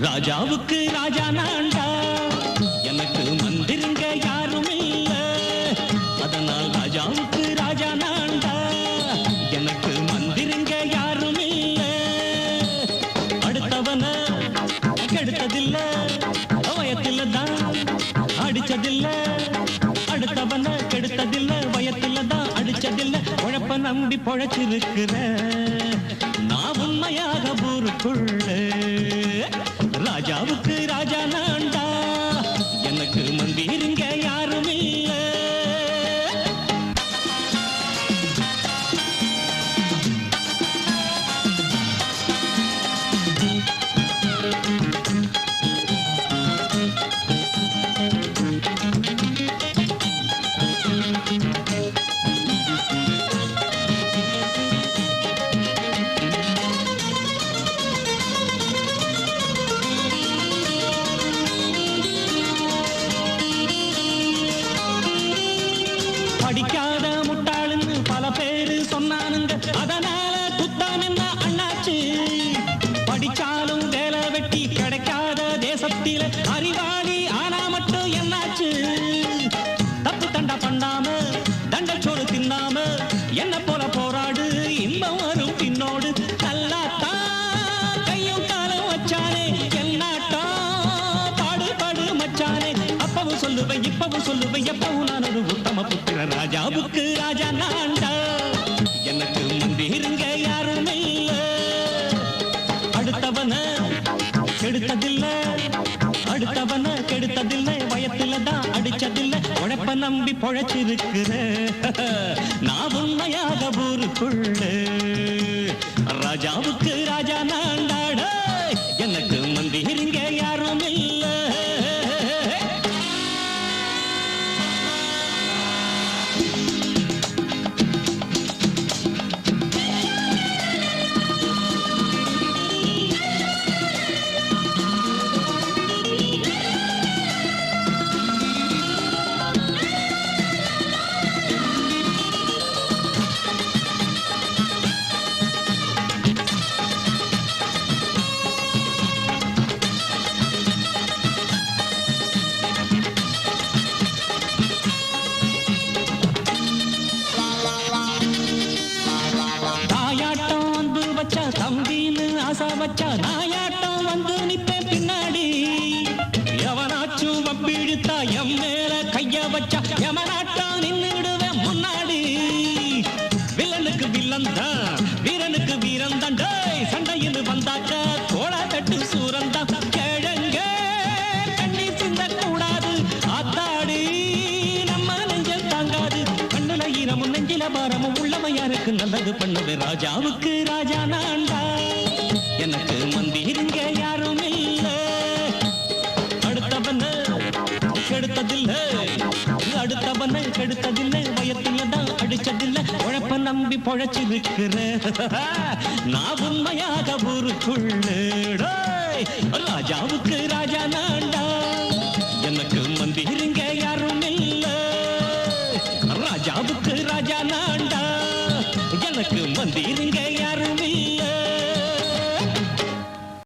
ராஜாவுக்கு ராஜா நான்டா, எனக்கு மந்திருங்க யாரும் இல்ல. அதனால் ராஜாவுக்கு ராஜா நான்டா, எனக்கு மந்திருங்க யாரும் இல்ல. அடுத்தவன கெடுத்ததில்ல, வயத்தில தான் அடிச்சதில்ல. அடுத்தவன கெடுத்ததில்ல, வயத்தில தான் அடிச்சதில்ல. உழப்ப நம்பி பொழைச்சிருக்கிற நான் உண்மையாக ஊருக்குள்ள. ராஜாவுக்கு ராஜா நான்டா, எனக்கு மந்திருங்க யாரும் இல்ல. படிக்காத முட்டாளுன்னு பல பேரு சொன்னானுங்க, அதனால குத்தம் என்ன அண்ணாச்சு. படிச்சாலும் வேலை வெட்டி கிடைக்காத தேசத்தில அறிவாளி ஆனா மட்டும் என்னாச்சு. தப்பு தண்டா பண்ணாம தண்டச்சோறு தின்னாம என்ன போல போராடு, இன்பம் வரும் பின்னோடு. நல்லாத்தான் கையும் காலம் வச்சானே, என்னாட்டா பாடு பாடு மச்சானே. அப்பவும் சொல்லுவேன் இப்பவும் சொல்லுவேன், எப்பவும் நான் ஒரு உத்தம புத்திர. ராஜாவுக்கு ராஜா நான்டா, எனக்கு மந்திருங்க யாரும் இல்ல. அடுத்தவன கெடுத்ததில்ல, அடுத்தவன கெடுத்ததில்ல. வயத்தில தான் அடிச்சதில்ல. உழைப்ப நம்பி பொழைச்சிருக்கிற நான் உண்மையாக ஊருக்குள்ள. ராஜாவுக்கு ராஜா நான்டாட, எனக்கு மந்திருங்க யாரும் இல்ல. தம்பின்னு ஆசா வச்சா நாயாட்டம் வந்து நிப்பேன் பின்னாடி. எவனாச்சும் வப்பிழுத்தா எம் மேல கைய வச்சா எவனாட்டம் நின்னுடுவேன் முன்னாடி. வில்லனுக்கு வில்லன் தான், வீரனுக்கு வீரன் தான். சண்டையில் வந்தாக்க கோள தட்டு சூரன் தான். கிழங்க கண்ணி சிந்த கூடாது, ஆத்தாடி நம்ம நெஞ்சல் தாங்காது. கண்ணுல ஈரமும் நெஞ்சில பாரமும் உள்ளமையாருக்கு நல்லது பண்ணுது. ராஜாவுக்கு ராஜா நான்டா, எனக்கு மந்திருங்க யாரும் இல்ல. அடுத்தவன கெடுத்ததில்ல, அடுத்தவன கெடுத்ததில்லை. வயத்தில தான் அடிச்சதில்ல. உழைப்ப நம்பி பொழைச்சிருக்கிற நான் உண்மையாக ஊருக்குள்ள. ராஜாவுக்கு ராஜா நான்டா, எனக்கு மந்திருங்க யாரும் இல்ல. ராஜாவுக்கு ராஜா நான்டா, எனக்கு மந்திருங்க யாரும் இல்ல.